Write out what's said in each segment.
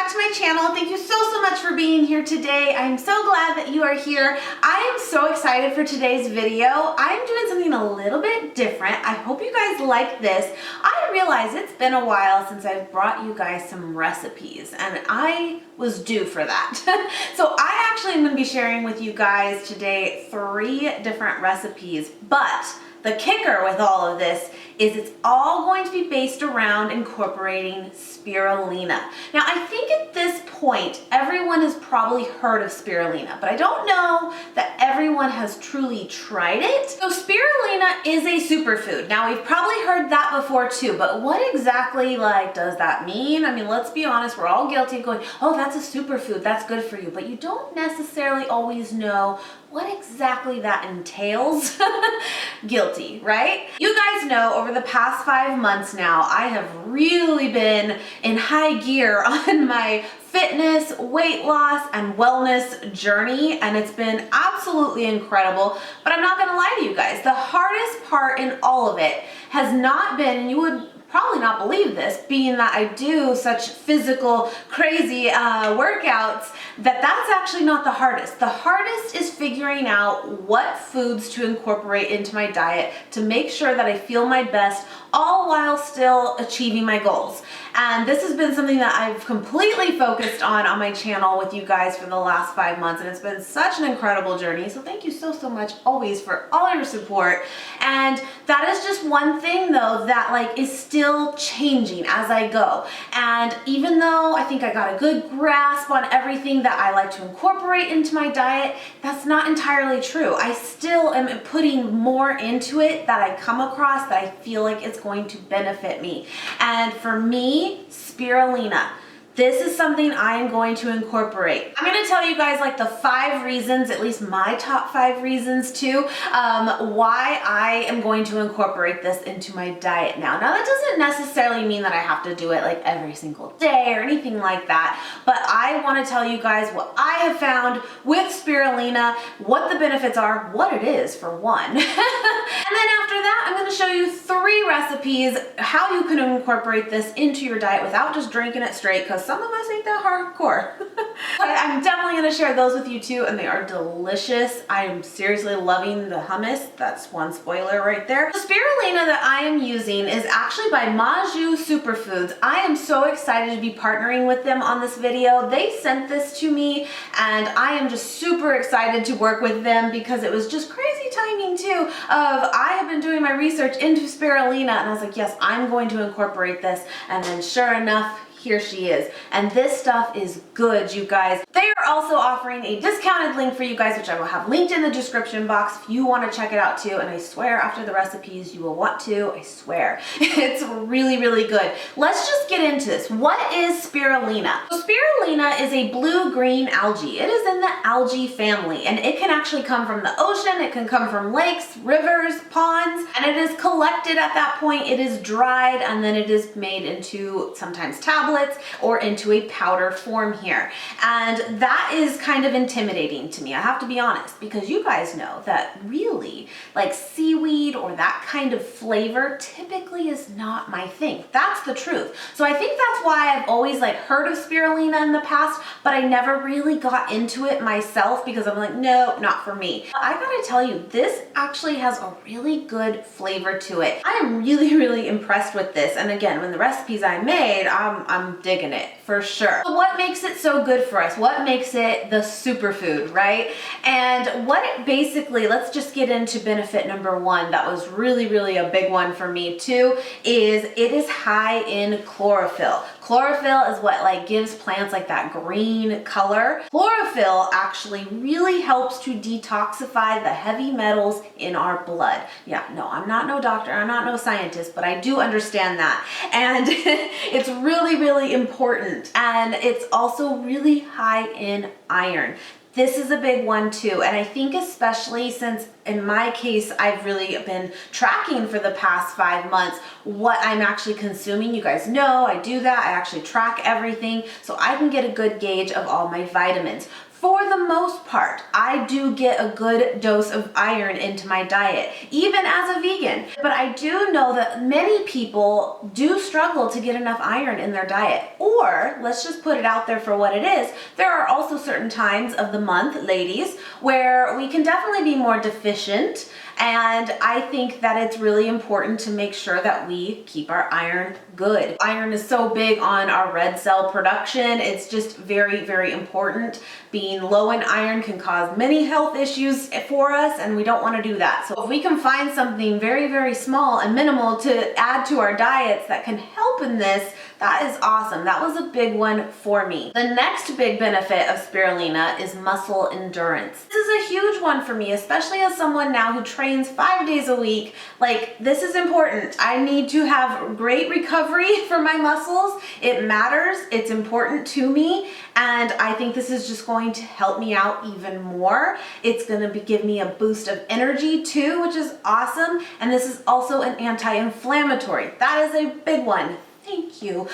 back to my channel. Thank you so much for being here today. I'm so glad that you are here. I am so excited for today's video. I'm doing something a little bit different. I hope you guys like this. I realize it's been a while since I've brought you guys some recipes, and I was due for that. So I actually am going to be sharing with you guys today 3 different recipes, but the kicker with all of this is it's all going to be based around incorporating spirulina. Now, I think at this point, everyone has probably heard of spirulina, but I don't know that everyone has truly tried it. So spirulina is a superfood. Now, we've probably heard that before too, but what exactly does that mean? I mean, let's be honest, we're all guilty of going, oh, that's a superfood, that's good for you, but you don't necessarily always know what exactly that entails. Guilty, right? You guys know over the past 5 months now, I have really been in high gear on my fitness, weight loss, and wellness journey, and it's been absolutely incredible. But I'm not gonna lie to you guys, the hardest part in all of it has not been, and you would probably not believe this, being that I do such physical, crazy workouts, that's actually not the hardest. The hardest is figuring out what foods to incorporate into my diet to make sure that I feel my best, all while still achieving my goals. And this has been something that I've completely focused on my channel with you guys for the last 5 months, and it's been such an incredible journey. So thank you so much always for all your support. And that is just one thing though that is still changing as I go. And even though I think I got a good grasp on everything that I like to incorporate into my diet, that's not entirely true. I still am putting more into it that I come across that I feel like it's going to benefit me. And for me, spirulina. This is something I am going to incorporate. I'm going to tell you guys the 5 reasons, at least my top 5 reasons too, why I am going to incorporate this into my diet now. Now that doesn't necessarily mean that I have to do it every single day or anything like that, but I want to tell you guys what I have found with spirulina, what the benefits are, what it is for one. And then after that, I'm going to show you 3 recipes how you can incorporate this into your diet without just drinking it straight, because some of us ain't that hardcore. But I'm definitely going to share those with you too, and they are delicious. I am seriously loving the hummus. That's one spoiler right there. The spirulina that I am using is actually by Maju Superfoods. I am so excited to be partnering with them on this video. They sent this to me, and I am just super excited to work with them because it was just crazy timing too I have been doing my research into spirulina, and I was like, yes, I'm going to incorporate this. And then sure enough, here she is. And this stuff is good, you guys. They are also offering a discounted link for you guys, which I will have linked in the description box if you want to check it out too. And I swear after the recipes, you will want to, I swear. It's really good. Let's just get into this. What is spirulina? So spirulina is a blue-green algae. It is in the algae family, and it can actually come from the ocean. It can come from lakes, rivers, ponds, and it is collected at that point. It is dried, and then it is made into sometimes tablets or into a powder form here. And that is kind of intimidating to me, I have to be honest, because you guys know that really seaweed or that kind of flavor typically is not my thing. That's the truth. So I think that's why I've always heard of spirulina in the past, but I never really got into it myself because I'm like, no, not for me. I gotta tell you, this actually has a really good flavor to it. I am really impressed with this. And again, when the recipes I made, I'm digging it for sure. So what makes it so good for us? What makes it the superfood, right? And what basically, let's just get into benefit number 1 that was really a big one for me too, is it is high in chlorophyll. Chlorophyll is what gives plants that green color. Chlorophyll actually really helps to detoxify the heavy metals in our blood. Yeah, no, I'm not no doctor, I'm not no scientist, but I do understand that. And it's really important. And it's also really high in iron. This is a big one too, and I think especially since in my case, I've really been tracking for the past 5 months what I'm actually consuming. You guys know I do that. I actually track everything so I can get a good gauge of all my vitamins. For the most part, I do get a good dose of iron into my diet, even as a vegan. But I do know that many people do struggle to get enough iron in their diet. Or, let's just put it out there for what it is, there are also certain times of the month, ladies, where we can definitely be more deficient. And I think that it's really important to make sure that we keep our iron good. Iron is so big on our red cell production. It's just very, very important. Being low in iron can cause many health issues for us, and we don't want to do that. So if we can find something very, very small and minimal to add to our diets that can help in this, that is awesome. That was a big one for me. The next big benefit of spirulina is muscle endurance. This is a huge one for me, especially as someone now who trains 5 days a week. Like, this is important. I need to have great recovery for my muscles. It matters. It's important to me. And I think this is just going to help me out even more. It's going to give me a boost of energy too, which is awesome. And this is also an anti-inflammatory. That is a big one. Thank you.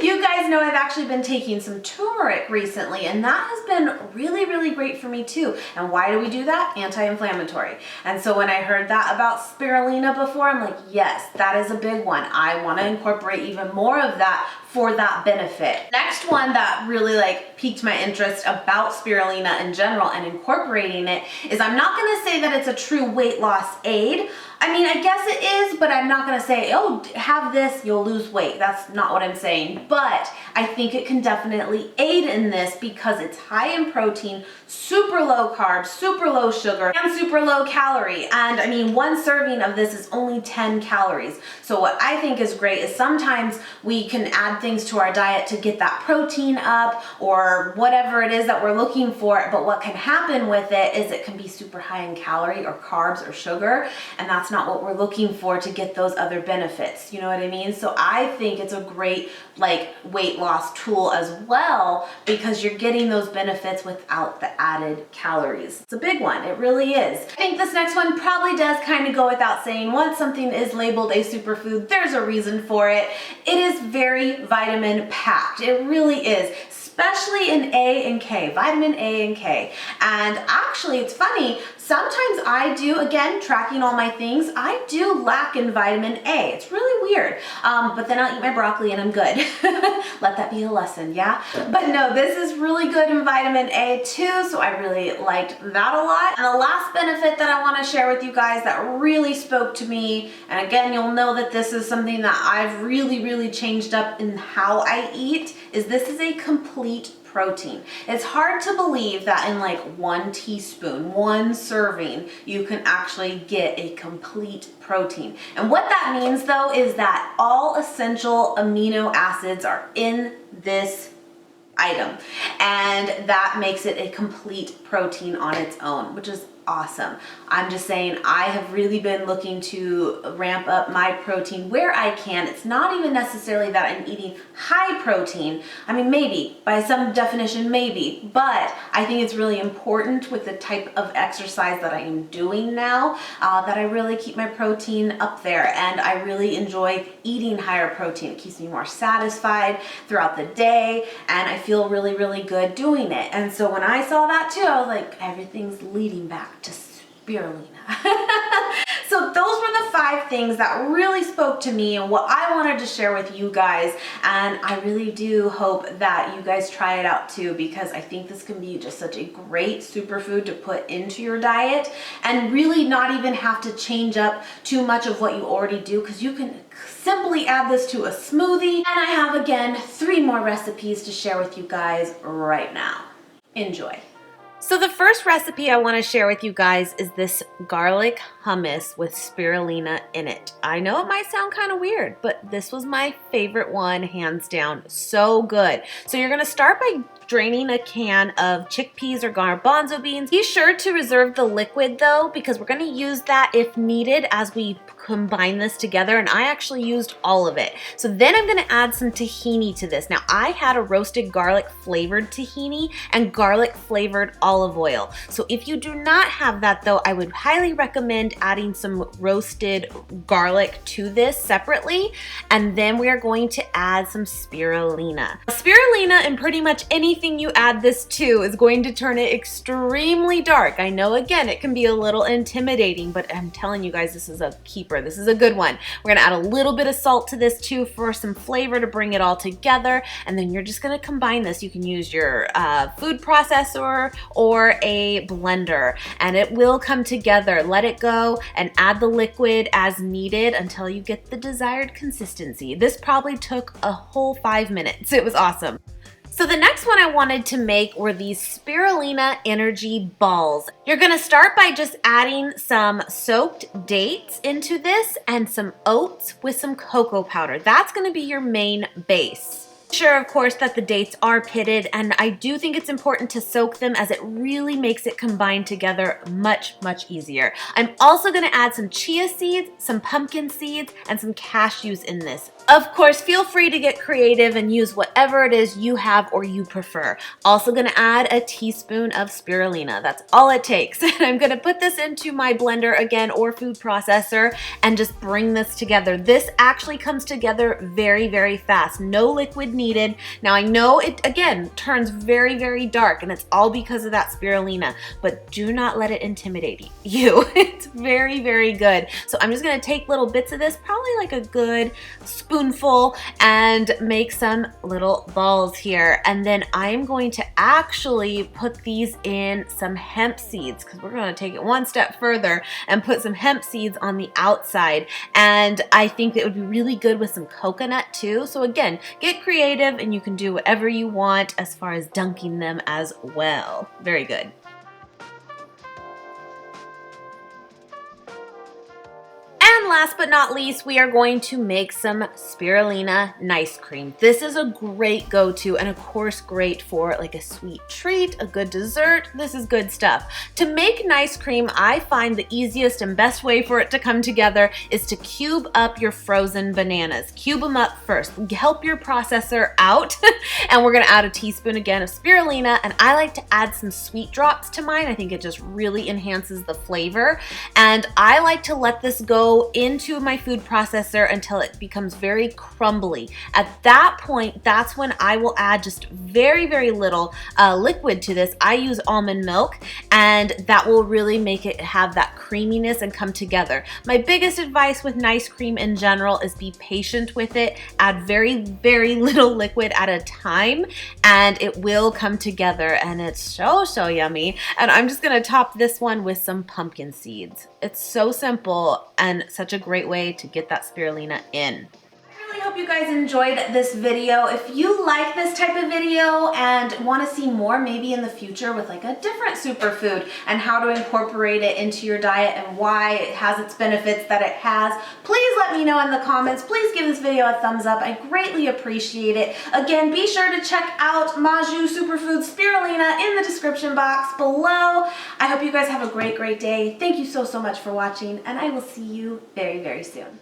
You guys know I've actually been taking some turmeric recently, and that has been really, really great for me too. And why do we do that? Anti-inflammatory. And so when I heard that about spirulina before, I'm like, yes, that is a big one. I want to incorporate even more of that for that benefit. Next one that really piqued my interest about spirulina in general and incorporating it is, I'm not going to say that it's a true weight loss aid. I mean, I guess it is, but I'm not going to say, oh, have this, you'll lose weight. That's not what I'm saying. But I think it can definitely aid in this because it's high in protein, super low carbs, super low sugar, and super low calorie. And I mean, one serving of this is only 10 calories. So what I think is great is sometimes we can add things to our diet to get that protein up or whatever it is that we're looking for. But what can happen with it is it can be super high in calorie or carbs or sugar. And that's not what we're looking for to get those other benefits. You know what I mean? So I think it's a great weight loss tool as well because you're getting those benefits without the added calories. It's a big one. It really is. I think this next one probably does kind of go without saying. Once something is labeled a superfood, there's a reason for it. It is very vitamin packed. It really is. Especially in A and K, vitamin A and K. And actually, it's funny, sometimes I do, again, tracking all my things, I do lack in vitamin A. It's really weird. But then I'll eat my broccoli and I'm good. Let that be a lesson, yeah? But no, this is really good in vitamin A too, so I really liked that a lot. And the last benefit that I want to share with you guys that really spoke to me, and again, you'll know that this is something that I've really, really changed up in how I eat, is this is a complete protein. It's hard to believe that in 1 teaspoon, 1 serving, you can actually get a complete protein. And what that means though is that all essential amino acids are in this item. And that makes it a complete protein on its own, which is awesome. I'm just saying I have really been looking to ramp up my protein where I can. It's not even necessarily that I'm eating high protein. I mean, maybe, by some definition, maybe, but I think it's really important with the type of exercise that I am doing now that I really keep my protein up there, and I really enjoy eating higher protein. It keeps me more satisfied throughout the day, and I feel really, really good doing it. And so when I saw that too, I was like, everything's leading back to spirulina. So those were the 5 things that really spoke to me and what I wanted to share with you guys. And I really do hope that you guys try it out too, because I think this can be just such a great superfood to put into your diet and really not even have to change up too much of what you already do, because you can simply add this to a smoothie. And I have, again, 3 more recipes to share with you guys right now. Enjoy. So the first recipe I want to share with you guys is this garlic hummus with spirulina in it. I know it might sound kind of weird, but this was my favorite one, hands down. So good. So you're gonna start by draining a can of chickpeas or garbanzo beans. Be sure to reserve the liquid though, because we're gonna use that if needed as we combine this together, and I actually used all of it. So then I'm gonna add some tahini to this. Now I had a roasted garlic flavored tahini and garlic flavored olive oil. So if you do not have that though, I would highly recommend adding some roasted garlic to this separately. And then we are going to add some spirulina. Spirulina and pretty much anything you add this to is going to turn it extremely dark. I know again, it can be a little intimidating, but I'm telling you guys, this is a keeper. This is a good one. We're gonna add a little bit of salt to this too for some flavor to bring it all together. And then you're just gonna combine this. You can use your food processor or a blender, and it will come together. Let it go and add the liquid as needed until you get the desired consistency. This probably took a whole 5 minutes. It was awesome. So the next one I wanted to make were these spirulina energy balls. You're gonna start by just adding some soaked dates into this and some oats with some cocoa powder. That's gonna be your main base. Sure, of course, that the dates are pitted, and I do think it's important to soak them as it really makes it combine together much, much easier. I'm also gonna add some chia seeds, some pumpkin seeds, and some cashews in this. Of course, feel free to get creative and use whatever it is you have or you prefer. Also gonna add a teaspoon of spirulina. That's all it takes. And I'm gonna put this into my blender again or food processor and just bring this together. This actually comes together very, very fast. No liquid needed. Now I know it, again, turns very, very dark, and it's all because of that spirulina, but do not let it intimidate you. It's very, very good. So I'm just gonna take little bits of this, probably like a good spoonful, and make some little balls here. And then I'm going to actually put these in some hemp seeds, because we're gonna take it one step further and put some hemp seeds on the outside. And I think that it would be really good with some coconut too. So again, get creative and you can do whatever you want as far as dunking them as well. Very good. And last but not least, we are going to make some spirulina nice cream. This is a great go-to, and of course great for like a sweet treat, a good dessert. This is good stuff. To make nice cream, I find the easiest and best way for it to come together is to cube up your frozen bananas. Cube them up first. Help your processor out. And we're gonna add a teaspoon again of spirulina, and I like to add some sweet drops to mine. I think it just really enhances the flavor. And I like to let this go into my food processor until it becomes very crumbly. At that point, that's when I will add just very, very little liquid to this. I use almond milk, and that will really make it have that creaminess and come together. My biggest advice with nice cream in general is be patient with it. Add very, very little liquid at a time, and it will come together, and it's so, so yummy. And I'm just gonna top this one with some pumpkin seeds. It's so simple and such a great way to get that spirulina in. I really hope you guys enjoyed this video. If you like this type of video and want to see more maybe in the future with like a different superfood and how to incorporate it into your diet and why it has its benefits that it has, please let me know in the comments. Please give this video a thumbs up. I greatly appreciate it. Again, be sure to check out Maju Superfoods Spirulina in the description box below. I hope you guys have a great, great day. Thank you so, so much for watching, and I will see you very, very soon.